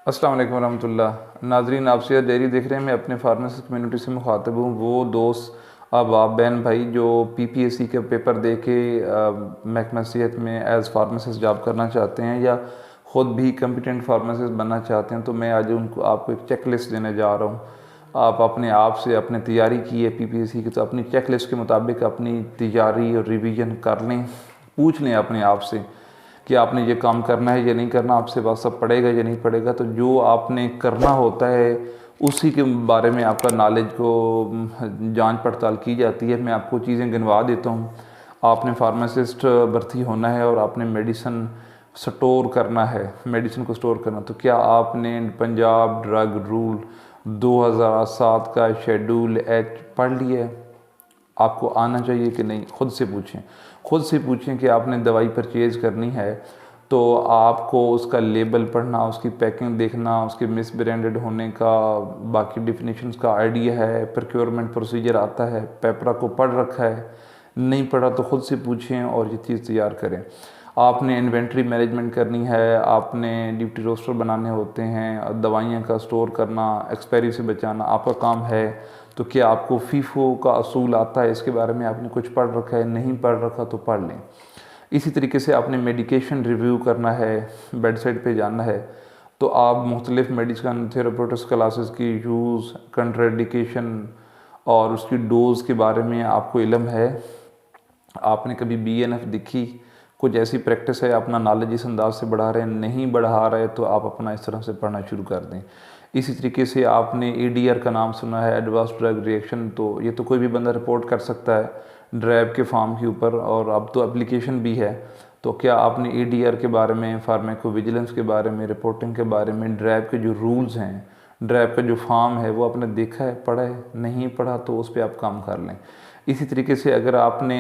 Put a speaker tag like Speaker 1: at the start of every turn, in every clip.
Speaker 1: अस्सलाम वालेकुम रहमतुल्लाह। नाजरीन, आप सियात डेयरी देख रहे हैं। मैं अपने फार्मेसिस्ट कम्युनिटी से मुखातब हूँ। वो दोस्त आप बहन भाई जो पीपीएससी के पेपर दे के महकमा सेहत में एज़ फार्मासिस्ट जॉब करना चाहते हैं या ख़ुद भी कम्पिटेंट फार्मासिस्ट बनना चाहते हैं, तो मैं आज उनको आपको एक चेक लिस्ट देने जा रहा हूँ। आप अपने आप से अपने तैयारी की है पीपीएससी की, तो अपनी चेक लिस्ट के मुताबिक अपनी तैयारी और रिवीजन कर लें। पूछ लें अपने आप से कि आपने ये काम करना है या नहीं करना, आपसे बात सब पड़ेगा या नहीं पड़ेगा। तो जो आपने करना होता है उसी के बारे में आपका नॉलेज को जांच पड़ताल की जाती है। मैं आपको चीज़ें गिनवा देता हूँ। आपने फार्मासिस्ट भर्ती होना है और आपने मेडिसिन स्टोर करना है, मेडिसिन को स्टोर करना। तो क्या आपने पंजाब ड्रग रूल 2007 का शेड्यूल एच पढ़ लिया है? आपको आना चाहिए कि नहीं, खुद से पूछें। खुद से पूछें कि आपने दवाई परचेज़ करनी है तो आपको उसका लेबल पढ़ना, उसकी पैकिंग देखना, उसके मिस ब्रांडेड होने का, बाकी डिफिनीशंस का आइडिया है, प्रोक्योरमेंट प्रोसीजर आता है, पेपरा को पढ़ रखा है। नहीं पढ़ा तो ख़ुद से पूछें और ये चीज़ तैयार करें। आपने इन्वेंट्री मैनेजमेंट करनी है, आपने ड्यूटी रोस्टर बनाने होते हैं, दवाइयाँ का स्टोर करना, एक्सपायरी से बचाना आपका काम है। तो क्या आपको फीफो का असूल आता है? इसके बारे में आपने कुछ पढ़ रखा है? नहीं पढ़ रखा तो पढ़ लें। इसी तरीके से आपने मेडिकेशन रिव्यू करना है, बेड साइड पे जाना है, तो आप मुख्तलिफ़ मेडिसिन थेराप्यूटिक्स क्लासेस की यूज़, कंट्राइंडिकेशन और उसकी डोज़ के बारे में आपको इल्म है। आपने कभी बीएनएफ देखी? कुछ ऐसी प्रैक्टिस है? अपना नॉलेज इस अंदाज से बढ़ा रहे हैं? नहीं बढ़ा रहे तो आप अपना इस तरह से पढ़ना शुरू कर दें। इसी तरीके से आपने एडीआर का नाम सुना है, एडवांस ड्रग रिएक्शन। तो ये तो कोई भी बंदा रिपोर्ट कर सकता है ड्रैब के फॉर्म के ऊपर, और अब तो एप्लीकेशन भी है। तो क्या आपने एडीआर के बारे में, फार्मेको विजिलेंस के बारे में, रिपोर्टिंग के बारे में, ड्रैब के जो रूल्स हैं, ड्रैब का जो फॉर्म है, वो आपने देखा है, पढ़ा है? नहीं पढ़ा तो उस पर आप काम कर लें। इसी तरीके से अगर आपने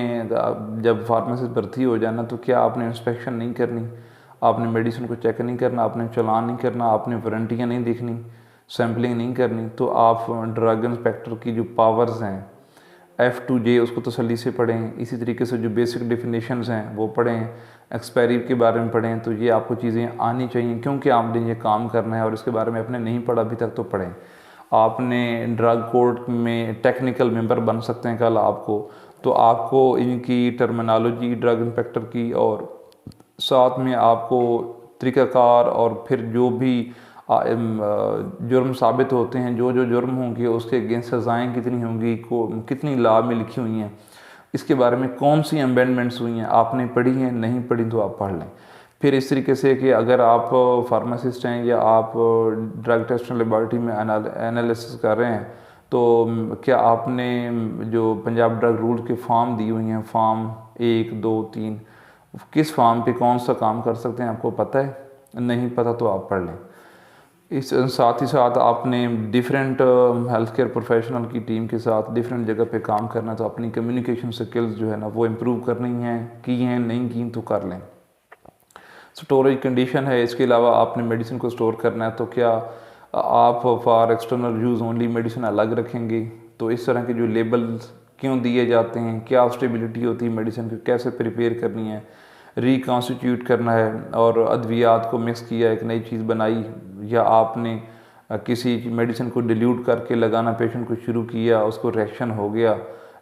Speaker 1: जब फार्मेसिस्ट भर्ती हो जाना, तो क्या आपने इंस्पेक्शन नहीं करनी, आपने मेडिसिन को चेक नहीं करना, आपने चलान नहीं करना, आपने वारंटियाँ नहीं देखनी, सैम्पलिंग नहीं करनी, तो आप ड्रग इंस्पेक्टर की जो पावर्स हैं F2J उसको तसल्ली से पढ़ें। इसी तरीके से जो बेसिक डिफिनीशंस हैं वो पढ़ें, एक्सपायरी के बारे में पढ़ें। तो ये आपको चीज़ें आनी चाहिए, क्योंकि आपने ये काम करना है और इसके बारे में आपने नहीं पढ़ा अभी तक, तो पढ़ें। आपने ड्रग कोर्ट में टेक्निकल मेंबर बन सकते हैं कल आपको, तो आपको इनकी टर्मिनोलॉजी ड्रग इंस्पेक्टर की, और साथ में आपको तरीक़ाकार और फिर जो भी जुर्म साबित होते हैं, जो जो जुर्म होंगे उसके अगेंस्ट सज़ाएँ कितनी होंगी, कितनी लॉ में लिखी हुई हैं, इसके बारे में कौन सी अमेंडमेंट्स हुई हैं, आपने पढ़ी हैं? नहीं पढ़ी तो आप पढ़ लें। फिर इस तरीके से कि अगर आप फार्मासिस्ट हैं या आप ड्रग टेस्ट लेबॉरेटरी में एनालिसिस कर रहे हैं, तो क्या आपने जो पंजाब ड्रग रूल के फॉर्म दी हुई हैं, फॉर्म 1, 2, 3, किस फॉर्म पे कौन सा काम कर सकते हैं, आपको पता है? नहीं पता तो आप पढ़ लें। इस साथ ही साथ आपने डिफरेंट हेल्थ केयर प्रोफेशनल की टीम के साथ डिफरेंट जगह पे काम करना, तो अपनी कम्युनिकेशन स्किल्स जो है ना वो इम्प्रूव करनी हैं, की हैं, नहीं की तो कर लें। स्टोरेज कंडीशन है, इसके अलावा आपने मेडिसिन को स्टोर करना है, तो क्या आप for external use only medicine अलग रखेंगे? तो इस तरह के जो लेबल्स क्यों दिए जाते हैं, क्या स्टेबिलिटी होती है मेडिसिन की, कैसे प्रिपेयर करनी है, रिकॉन्स्टिट्यूट करना है, और अद्वियात को मिक्स किया, एक नई चीज़ बनाई, या आपने किसी मेडिसिन को डिल्यूट करके लगाना पेशेंट को शुरू किया, उसको रिएक्शन हो गया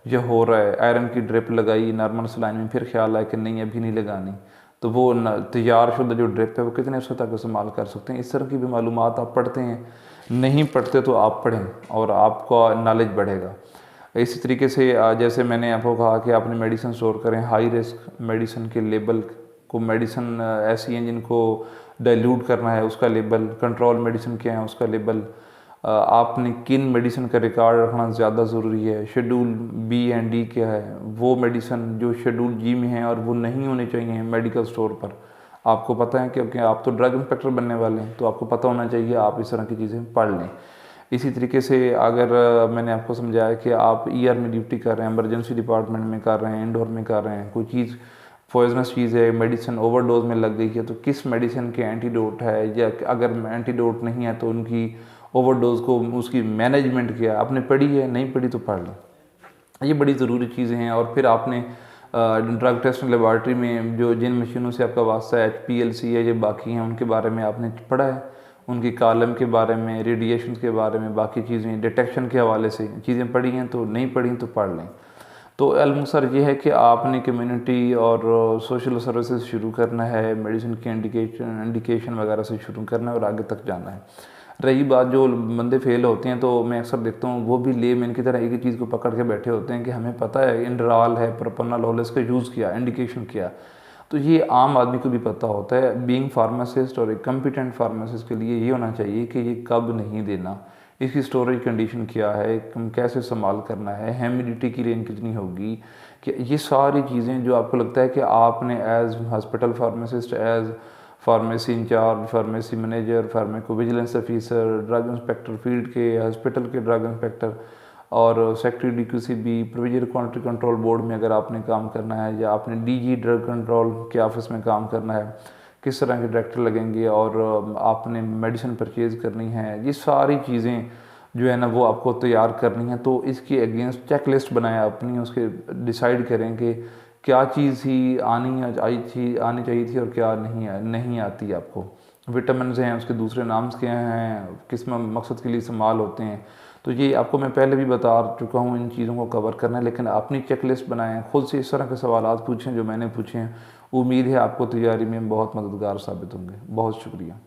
Speaker 1: या हो रहा है, आयरन की ड्रिप लगाई नॉर्मल सलाइन में, फिर ख्याल आया कि नहीं अभी नहीं लगानी, तो वो तैयार शुदा जो ड्रिप है वो कितने अर्से तक इस्तेमाल कर सकते हैं। इस तरह की भी मालूमात आप पढ़ते हैं। नहीं पढ़ते तो आप पढ़ें और आपका नॉलेज बढ़ेगा। इसी तरीके से जैसे मैंने आपको कहा कि आपने मेडिसिन स्टोर करें, हाई रिस्क मेडिसिन के लेबल को, मेडिसिन ऐसी हैं जिनको डाइल्यूट करना है उसका लेबल, कंट्रोल मेडिसिन क्या है उसका लेबल, आपने किन मेडिसिन का रिकॉर्ड रखना ज़्यादा ज़रूरी है, शेड्यूल बी एंड डी क्या है, वो मेडिसिन जो शेड्यूल जी में है और वो नहीं होने चाहिए मेडिकल स्टोर पर, आपको पता है, क्योंकि आप तो ड्रग इंस्पेक्टर बनने वाले हैं, तो आपको पता होना चाहिए। आप इस तरह की चीज़ें पढ़ लें। इसी तरीके से अगर मैंने आपको समझाया कि आप ईआर में ड्यूटी कर रहे हैं, इमरजेंसी डिपार्टमेंट में कर रहे हैं, इंडोर में कर रहे हैं, कोई चीज़ पॉइजनस चीज़ है, मेडिसिन ओवरडोज में लग गई है, तो किस मेडिसिन के एंटीडोट है, या अगर एंटीडोट नहीं है तो उनकी ओवरडोज को उसकी मैनेजमेंट क्या है, आपने पढ़ी है? नहीं पढ़ी तो पढ़ लें। ये बड़ी ज़रूरी चीज़ें हैं। और फिर आपने ड्रग टेस्ट लेबॉरेटरी में जो जिन मशीनों से आपका वास्ता है, HPLC है, ये बाकी हैं, उनके बारे में आपने पढ़ा है, उनकी कॉलम के बारे में, रेडिएशन के बारे में, बाकी चीज़ें डिटेक्शन के हवाले से चीज़ें पढ़ी हैं तो नहीं पढ़ी तो पढ़ लें। तो अलमुसर ये है कि आपने कम्युनिटी और सोशल सर्विसेज शुरू करना है, मेडिसिन की इंडिकेशन वगैरह से शुरू करना है और आगे तक जाना है। रही बात जो बंदे फेल होते हैं, तो मैं अक्सर देखता हूँ वो भी लेमैन की तरह एक ही चीज़ को पकड़ के बैठे होते हैं कि हमें पता है इंडराल है, प्रोप्रानोलोल, इसका यूज़ किया, इंडिकेशन किया। तो ये आम आदमी को भी पता होता है। बीइंग फार्मासिस्ट और एक कम्पिटेंट फार्मासिस्ट के लिए ये होना चाहिए कि ये कब नहीं देना, इसकी स्टोरेज कंडीशन क्या है, कैसे संभाल करना है, ह्यूमिडिटी की रेंज कितनी होगी, कि ये सारी चीज़ें जो आपको लगता है कि आपने as hospital pharmacist, as pharmacy incharge, pharmacy manager, pharmacovigilance officer, drug inspector field के, हॉस्पिटल के ड्रग इंस्पेक्टर और secretary DQCB, provisional quality control board में अगर आपने काम करना है, या आपने DG ड्रग कंट्रोल के ऑफिस में काम करना है, किस तरह के डायरेक्टर लगेंगे, और आपने मेडिसिन परचेज़ करनी है, ये सारी चीज़ें जो है ना वो आपको तैयार करनी है। तो इसकी अगेंस्ट चेक लिस्ट बनाएं अपनी, उसके डिसाइड करें कि क्या चीज़ ही आनी चाहिए थी और क्या नहीं आती आपको। विटामिन हैं, उसके दूसरे नाम क्या हैं, किस मकसद के लिए इस्तेमाल होते हैं, तो ये आपको मैं पहले भी बता चुका हूँ। इन चीज़ों को कवर करना है, लेकिन अपनी चेक लिस्ट बनाएँ, खुद से इस तरह के सवालात पूछें जो मैंने पूछे हैं। उम्मीद है आपको तैयारी में बहुत मददगार साबित होंगे। बहुत शुक्रिया।